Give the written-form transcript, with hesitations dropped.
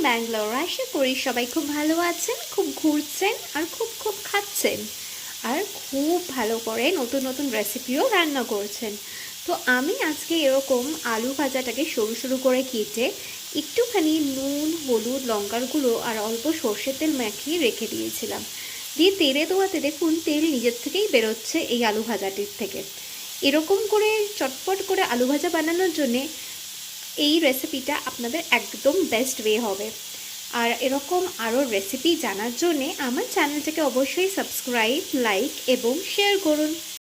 ব্যাঙ্গালোর। আশা করি সবাই খুব ভালো আছেন, খুব ঘুরছেন আর খুব খুব খাচ্ছেন আর খুব ভালো করে নতুন নতুন রেসিপিও রান্না করছেন। তো আমি আজকে এরকম আলু ভাজাটাকে সরু সরু করে কেটে একটুখানি নুন, হলুদ, লঙ্কার গুঁড়ো আর অল্প সর্ষের তেল মাখিয়ে রেখে দিয়েছিলাম। দিয়ে তেলে দেওয়াতে দেখুন তেল নিজের থেকেই বেরোচ্ছে এই আলু ভাজাটির থেকে। এরকম করে চটপট করে আলু ভাজা বানানোর জন্যে এই রেসিপিটা আপনাদের একদম বেস্ট ওয়ে হবে। আর এরকম আরও রেসিপি জানার জন্যে আমার চ্যানেলটাকে অবশ্যই সাবস্ক্রাইব, লাইক এবং শেয়ার করুন।